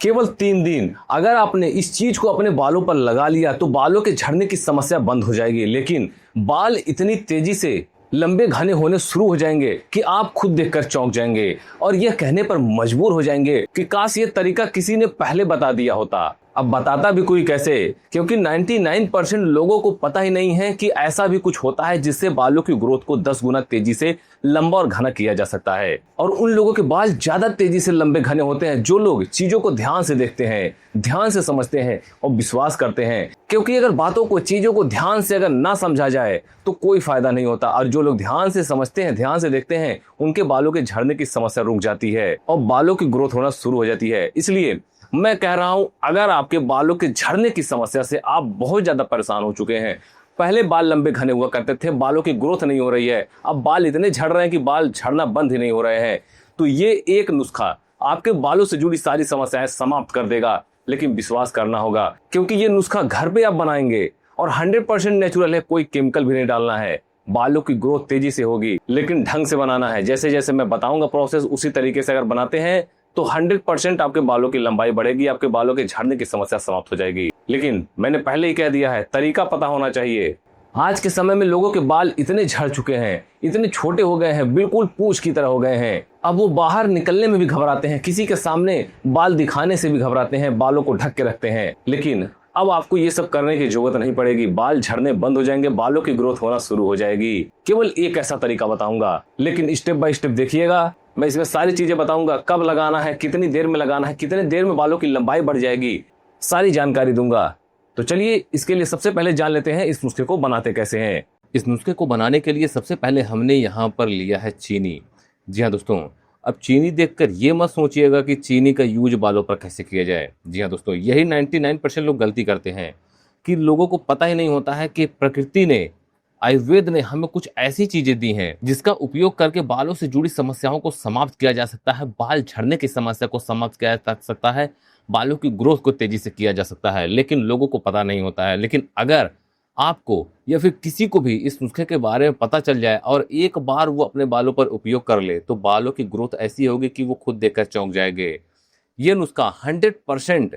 केवल 3 दिन अगर आपने इस चीज को अपने बालों पर लगा लिया तो बालों के झड़ने की समस्या बंद हो जाएगी। लेकिन बाल इतनी तेजी से लंबे घने होने शुरू हो जाएंगे कि आप खुद देखकर चौंक जाएंगे और यह कहने पर मजबूर हो जाएंगे कि काश ये तरीका किसी ने पहले बता दिया होता। अब बताता भी कोई कैसे, क्योंकि 99% लोगों को पता ही नहीं है कि ऐसा भी कुछ होता है जिससे बालों की ग्रोथ को 10 गुना तेजी से लंबा और घना किया जा सकता है। और उन लोगों के बाल ज्यादा तेजी से लंबे घने होते हैं जो लोग चीजों को ध्यान से देखते हैं, ध्यान से समझते हैं और विश्वास करते हैं। क्योंकि अगर बातों को, चीजों को ध्यान से अगर ना समझा जाए तो कोई फायदा नहीं होता। और जो लोग ध्यान से समझते हैं, ध्यान से देखते हैं, उनके बालों के झड़ने की समस्या रुक जाती है और बालों की ग्रोथ होना शुरू हो जाती है। इसलिए मैं कह रहा हूं, अगर आपके बालों के झड़ने की समस्या से आप बहुत ज्यादा परेशान हो चुके हैं, पहले बाल लंबे घने हुआ करते थे, बालों की ग्रोथ नहीं हो रही है, अब बाल इतने झड़ रहे हैं कि बाल झड़ना बंद ही नहीं हो रहे हैं, तो ये एक नुस्खा आपके बालों से जुड़ी सारी समस्याएं समाप्त कर देगा। लेकिन विश्वास करना होगा, क्योंकि ये नुस्खा घर पे आप बनाएंगे और 100% नेचुरल है, कोई केमिकल भी नहीं डालना है। बालों की ग्रोथ तेजी से होगी, लेकिन ढंग से बनाना है। जैसे जैसे मैं बताऊंगा प्रोसेस, उसी तरीके से अगर बनाते हैं तो 100% आपके बालों की लंबाई बढ़ेगी, आपके बालों के झड़ने की समस्या समाप्त हो जाएगी। लेकिन मैंने पहले ही कह दिया है, तरीका पता होना चाहिए। आज के समय में लोगों के बाल इतने झड़ चुके हैं, इतने छोटे हो गए हैं, बिल्कुल पूंछ की तरह हो गए हैं। अब वो बाहर निकलने में भी घबराते हैं, किसी के सामने बाल दिखाने से भी घबराते हैं, बालों को ढक के रखते हैं। लेकिन अब आपको ये सब करने की जरूरत नहीं पड़ेगी, बाल झड़ने बंद हो जाएंगे, बालों की ग्रोथ होना शुरू हो जाएगी। केवल एक ऐसा तरीका बताऊंगा, लेकिन स्टेप बाय स्टेप देखिएगा। मैं इसमें सारी चीजें बताऊंगा, कब लगाना है, कितनी देर में लगाना है, कितने देर में बालों की लंबाई बढ़ जाएगी, सारी जानकारी दूंगा। तो चलिए इसके लिए सबसे पहले जान लेते हैं इस नुस्खे को बनाते कैसे हैं। इस नुस्खे को बनाने के लिए सबसे पहले हमने यहाँ पर लिया है चीनी। जी हाँ दोस्तों, अब चीनी देखकर ये मत सोचिएगा कि चीनी का यूज बालों पर कैसे किया जाए। जी हाँ दोस्तों, यही 99% लोग गलती करते हैं कि लोगों को पता ही नहीं होता है कि प्रकृति ने, आयुर्वेद ने हमें कुछ ऐसी चीजें दी हैं जिसका उपयोग करके बालों से जुड़ी समस्याओं को समाप्त किया जा सकता है, बाल झड़ने की समस्या को समाप्त किया जा सकता है, बालों की ग्रोथ को तेजी से किया जा सकता है। लेकिन लोगों को पता नहीं होता है। लेकिन अगर आपको या फिर किसी को भी इस नुस्खे के बारे में पता चल जाए और एक बार वो अपने बालों पर उपयोग कर ले, तो बालों की ग्रोथ ऐसी होगी कि वो खुद देखकर चौंक जाएंगे। ये नुस्खा 100%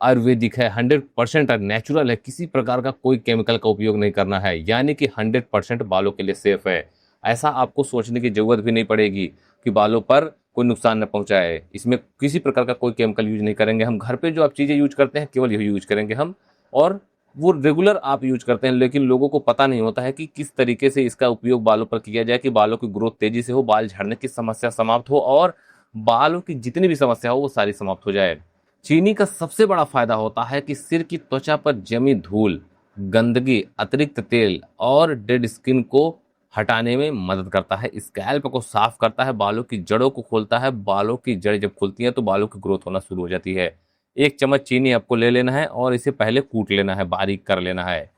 आयुर्वेदिक है, 100% नेचुरल है, किसी प्रकार का कोई केमिकल का उपयोग नहीं करना है, यानी कि 100% बालों के लिए सेफ है। ऐसा आपको सोचने की जरूरत भी नहीं पड़ेगी कि बालों पर कोई नुकसान न पहुंचाए। इसमें किसी प्रकार का कोई केमिकल यूज नहीं करेंगे हम। घर पे जो आप चीज़ें यूज करते हैं केवल यही यूज करेंगे हम, और वो रेगुलर आप यूज करते हैं। लेकिन लोगों को पता नहीं होता है कि किस तरीके से इसका उपयोग बालों पर किया जाए कि बालों की ग्रोथ तेजी से हो, बाल झड़ने की समस्या समाप्त हो और बालों की जितनी भी समस्या हो वो सारी समाप्त हो जाए। चीनी का सबसे बड़ा फायदा होता है कि सिर की त्वचा पर जमी धूल, गंदगी, अतिरिक्त तेल और डेड स्किन को हटाने में मदद करता है, स्कैल्प को साफ करता है, बालों की जड़ों को खोलता है। बालों की जड़ जब खुलती है तो बालों की ग्रोथ होना शुरू हो जाती है। 1 चम्मच चीनी आपको ले लेना है और इसे पहले कूट लेना है, बारीक कर लेना है।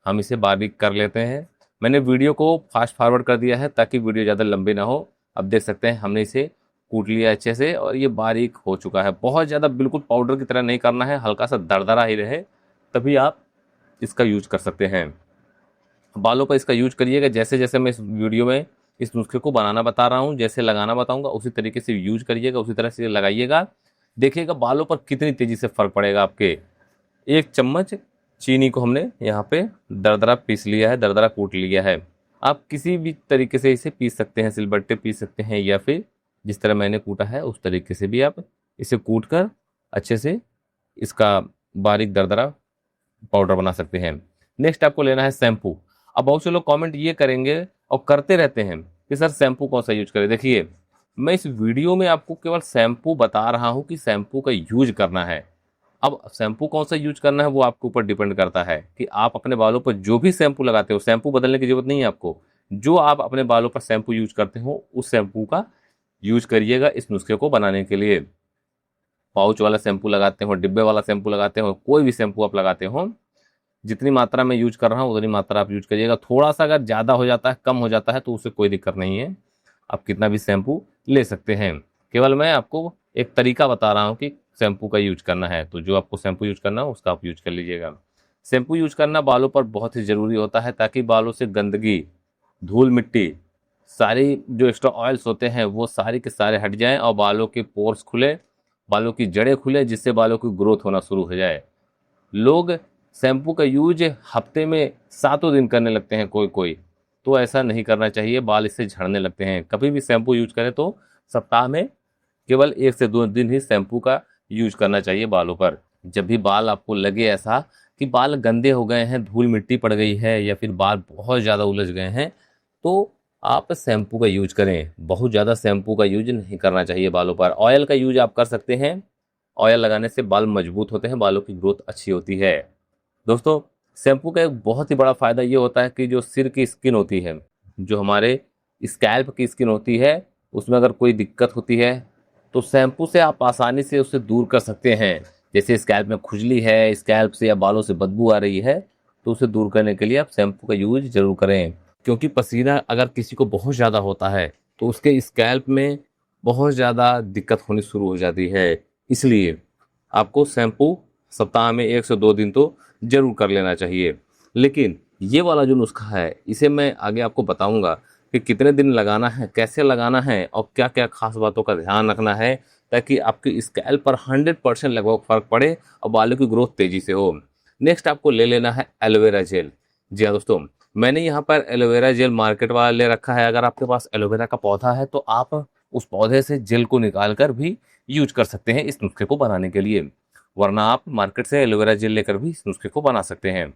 हम इसे बारीक कर लेते हैं। मैंने वीडियो को फास्ट फॉरवर्ड कर दिया है ताकि वीडियो ज़्यादा लंबी ना हो। अब देख सकते हैं हमने इसे कूट लिया अच्छे से और ये बारीक हो चुका है। बहुत ज़्यादा बिल्कुल पाउडर की तरह नहीं करना है, हल्का सा दरदरा ही रहे, तभी आप इसका यूज कर सकते हैं। बालों पर इसका यूज करिएगा जैसे जैसे मैं इस वीडियो में इस नुस्खे को बनाना बता रहा हूँ, जैसे लगाना बताऊंगा उसी तरीके से यूज करिएगा, उसी तरह से लगाइएगा। देखिएगा बालों पर कितनी तेजी से फर्क पड़ेगा आपके। 1 चम्मच चीनी को हमने यहाँ पे दरदरा पीस लिया है, दरदरा कूट लिया है। आप किसी भी तरीके से इसे पीस सकते हैं, सिलबट्टे पीस सकते हैं या फिर जिस तरह मैंने कूटा है उस तरीके से भी आप इसे कूट कर अच्छे से इसका बारीक दरदरा पाउडर बना सकते हैं। नेक्स्ट आपको लेना है शैम्पू। अब बहुत से लोग कमेंट ये करेंगे और करते रहते हैं कि सर शैम्पू कौन सा यूज करें। देखिए, मैं इस वीडियो में आपको केवल शैम्पू बता रहा हूँ कि शैम्पू का यूज करना है। अब शैम्पू कौन सा यूज करना है वो आपके ऊपर डिपेंड करता है कि आप अपने बालों पर जो भी शैम्पू लगाते हो, शैम्पू बदलने की जरूरत नहीं है आपको। जो आप अपने बालों पर शैम्पू यूज करते हो उस शैम्पू का यूज करिएगा इस नुस्खे को बनाने के लिए। पाउच वाला शैम्पू लगाते हो, डिब्बे वाला शैम्पू लगाते हो, कोई भी शैम्पू आप लगाते हो, जितनी मात्रा में यूज कर रहा हूँ उतनी मात्रा आप यूज करिएगा। थोड़ा सा अगर ज़्यादा हो जाता है, कम हो जाता है तो उससे कोई दिक्कत नहीं है, आप कितना भी शैम्पू ले सकते हैं। केवल मैं आपको एक तरीका बता रहा हूँ कि शैम्पू का यूज करना है, तो जो आपको शैम्पू यूज करना है उसका आप यूज कर लीजिएगा। शैम्पू यूज करना बालों पर बहुत ही ज़रूरी होता है ताकि बालों से गंदगी, धूल मिट्टी, सारी जो एक्स्ट्रा ऑयल्स होते हैं वो सारे के सारे हट जाएं और बालों के पोर्स खुले बालों की जड़ें खुले, जिससे बालों की ग्रोथ होना शुरू हो जाए। लोग शैम्पू का यूज हफ्ते में 7 दिन करने लगते हैं कोई कोई, तो ऐसा नहीं करना चाहिए, बाल इससे झड़ने लगते हैं। कभी भी शैम्पू यूज करें तो सप्ताह में केवल 1 से 2 दिन ही शैम्पू का यूज करना चाहिए बालों पर। जब भी बाल आपको लगे ऐसा कि बाल गंदे हो गए हैं, धूल मिट्टी पड़ गई है या फिर बाल बहुत ज़्यादा उलझ गए हैं, तो आप शैम्पू का यूज करें। बहुत ज़्यादा शैम्पू का यूज नहीं करना चाहिए बालों पर। ऑयल का यूज आप कर सकते हैं। ऑयल लगाने से बाल मजबूत होते हैं, बालों की ग्रोथ अच्छी होती है। दोस्तों, शैम्पू का एक बहुत ही बड़ा फ़ायदा ये होता है कि जो सिर की स्किन होती है, जो हमारे स्कैल्प की स्किन होती है, उसमें अगर कोई दिक्कत होती है तो शैम्पू से आप आसानी से उसे दूर कर सकते हैं। जैसे स्कैल्प में खुजली है, स्कैल्प से या बालों से बदबू आ रही है, तो उसे दूर करने के लिए आप शैम्पू का यूज जरूर करें। क्योंकि पसीना अगर किसी को बहुत ज़्यादा होता है तो उसके स्कैल्प में बहुत ज़्यादा दिक्कत होनी शुरू हो जाती है। इसलिए आपको शैम्पू सप्ताह में 1 से 2 दिन तो जरूर कर लेना चाहिए। लेकिन ये वाला जो नुस्खा है, इसे मैं आगे आपको बताऊंगा कि कितने दिन लगाना है, कैसे लगाना है और क्या क्या खास बातों का ध्यान रखना है, ताकि आपकी स्कैल्प पर 100% लगभग फर्क पड़े और बालों की ग्रोथ तेजी से हो। नेक्स्ट आपको ले लेना है एलोवेरा जेल। जी हाँ दोस्तों, मैंने यहाँ पर एलोवेरा जेल मार्केट वाला ले रखा है। अगर आपके पास एलोवेरा का पौधा है तो आप उस पौधे से जेल को निकाल कर भी यूज कर सकते हैं इस नुस्खे को बनाने के लिए, वरना आप मार्केट से एलोवेरा जेल लेकर भी इस नुस्खे को बना सकते हैं।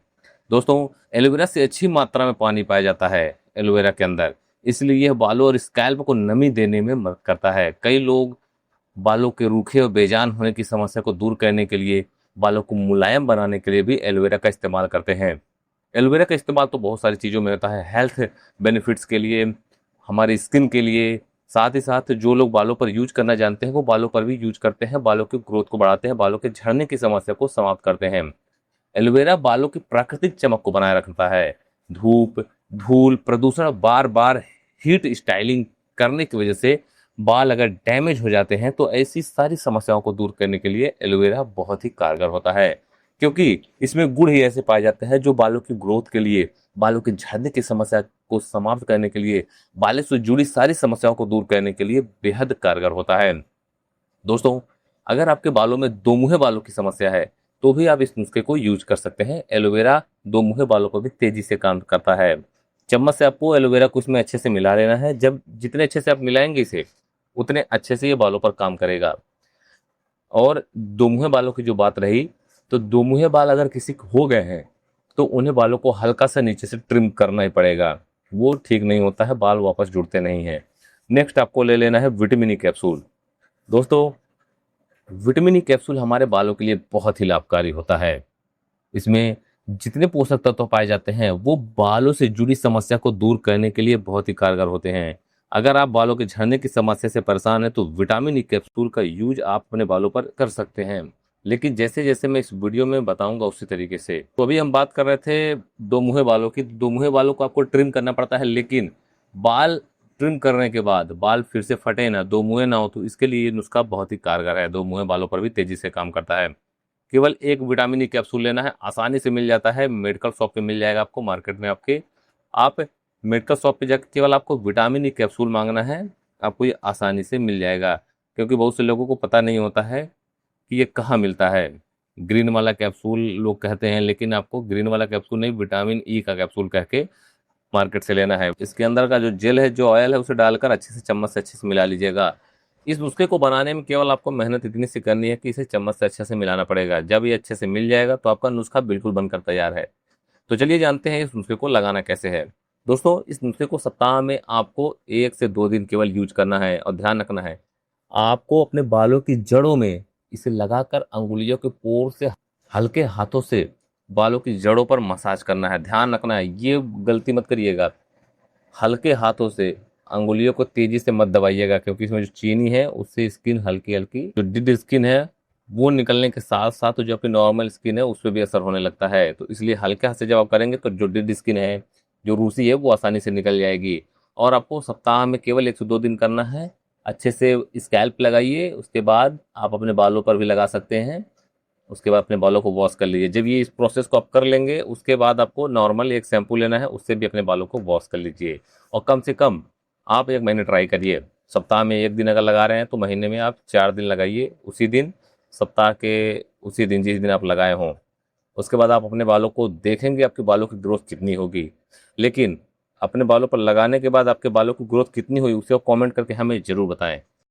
दोस्तों, एलोवेरा से अच्छी मात्रा में पानी पाया जाता है एलोवेरा के अंदर, इसलिए यह बालों और स्कैल्प को नमी देने में मदद करता है। कई लोग बालों के रूखे और बेजान होने की समस्या को दूर करने के लिए, बालों को मुलायम बनाने के लिए भी एलोवेरा का इस्तेमाल करते हैं। एलोवेरा का इस्तेमाल तो बहुत सारी चीज़ों में होता है, हेल्थ बेनिफिट्स के लिए, हमारी स्किन के लिए, साथ ही साथ जो लोग बालों पर यूज करना जानते हैं वो बालों पर भी यूज करते हैं, बालों की ग्रोथ को बढ़ाते हैं, बालों के झड़ने की समस्या को समाप्त करते हैं। एलोवेरा बालों की प्राकृतिक चमक को बनाए रखता है। धूप, धूल, प्रदूषण, बार बार हीट स्टाइलिंग करने की वजह से बाल अगर डैमेज हो जाते हैं तो ऐसी सारी समस्याओं को दूर करने के लिए एलोवेरा बहुत ही कारगर होता है, क्योंकि इसमें गुण ही ऐसे पाए जाते हैं जो बालों की ग्रोथ के लिए, बालों के झड़ने की समस्या को समाप्त करने के लिए, बालों से जुड़ी सारी समस्याओं को दूर करने के लिए बेहद कारगर होता है। दोस्तों, अगर आपके बालों में दो मुँहे बालों की समस्या है तो भी आप इस नुस्खे को यूज कर सकते हैं। एलोवेरा दो मुँहे बालों पर भी तेजी से काम करता है। चम्मच से आपको एलोवेरा को इसमें अच्छे से मिला लेना है। जब जितने अच्छे से आप मिलाएंगे इसे, उतने अच्छे से ये बालों पर काम करेगा। और दो मुँहे बालों की जो बात रही, तो दो मुँहे बाल अगर किसी को हो गए हैं तो उन्हें बालों को हल्का सा नीचे से ट्रिम करना ही पड़ेगा, वो ठीक नहीं होता है, बाल वापस जुड़ते नहीं हैं। नेक्स्ट आपको ले लेना है विटामिन ई कैप्सूल। दोस्तों, विटामिन ई कैप्सूल हमारे बालों के लिए बहुत ही लाभकारी होता है। इसमें जितने पोषक तत्व पाए जाते हैं वो बालों से जुड़ी समस्या को दूर करने के लिए बहुत ही कारगर होते हैं। अगर आप बालों के झड़ने की समस्या से परेशान हैं तो विटामिन ई कैप्सूल का यूज आप अपने बालों पर कर सकते हैं। लेकिन जैसे जैसे मैं इस वीडियो में बताऊंगा उसी तरीके से। तो अभी हम बात कर रहे थे दो मुँहे बालों की। दो मुँहे बालों को आपको ट्रिम करना पड़ता है, लेकिन बाल ट्रिम करने के बाद बाल फिर से फटे ना, दो मुँहे ना हो, तो इसके लिए ये नुस्खा बहुत ही कारगर है। दो मुँहे बालों पर भी तेजी से काम करता है। केवल एक विटामिन ई कैप्सूल लेना है, आसानी से मिल जाता है, मेडिकल शॉप पे मिल जाएगा आपको, मार्केट में आपके। आप मेडिकल शॉप पे जाकर केवल आपको विटामिन ई कैप्सूल मांगना है, आपको ये आसानी से मिल जाएगा। क्योंकि बहुत से लोगों को पता नहीं होता है कि ये कहाँ मिलता है। ग्रीन वाला कैप्सूल लोग कहते हैं, लेकिन आपको ग्रीन वाला कैप्सूल नहीं, विटामिन ई का कैप्सूल कह के मार्केट से लेना है। इसके अंदर का जो जेल है, जो ऑयल है, उसे डालकर अच्छे से चम्मच से अच्छे से मिला लीजिएगा। इस नुस्खे को बनाने में केवल आपको मेहनत इतनी सी करनी है कि इसे चम्मच से अच्छे से मिलाना पड़ेगा। जब ये अच्छे से मिल जाएगा तो आपका नुस्खा बिल्कुल बनकर तैयार है। तो चलिए जानते हैं इस नुस्खे को लगाना कैसे है। दोस्तों, इस नुस्खे को सप्ताह में आपको 1 से 2 दिन केवल यूज करना है, और ध्यान रखना है आपको अपने बालों की जड़ों में इसे लगाकर अंगुलियों के पोर से हल्के हाथों से बालों की जड़ों पर मसाज करना है। ध्यान रखना है, ये गलती मत करिएगा, हल्के हाथों से, अंगुलियों को तेजी से मत दबाइएगा, क्योंकि इसमें जो चीनी है उससे स्किन हल्की हल्की, जो डेड स्किन है वो निकलने के साथ साथ जो आपकी नॉर्मल स्किन है उस पर भी असर होने लगता है। तो इसलिए हल्के हाथ से जब आप करेंगे तो जो डेड स्किन है, जो रूसी है, वो आसानी से निकल जाएगी। और आपको सप्ताह में केवल 1 से 2 दिन करना है। अच्छे से स्कैल्प लगाइए, उसके बाद आप अपने बालों पर भी लगा सकते हैं। उसके बाद अपने बालों को वॉश कर लीजिए। जब ये इस प्रोसेस को आप कर लेंगे, उसके बाद आपको नॉर्मल एक शैम्पू लेना है, उससे भी अपने बालों को वॉश कर लीजिए। और कम से कम आप 1 महीने ट्राई करिए। सप्ताह में 1 दिन अगर लगा रहे हैं तो महीने में आप 4 दिन लगाइए, उसी दिन सप्ताह के उसी दिन जिस दिन आप लगाए हों। उसके बाद आप अपने बालों को देखेंगे आपके बालों की ग्रोथ कितनी होगी। लेकिन अपने बालों पर लगाने के बाद आपके बालों की ग्रोथ कितनी हुई उसे आप कमेंट करके हमें ज़रूर बताएं।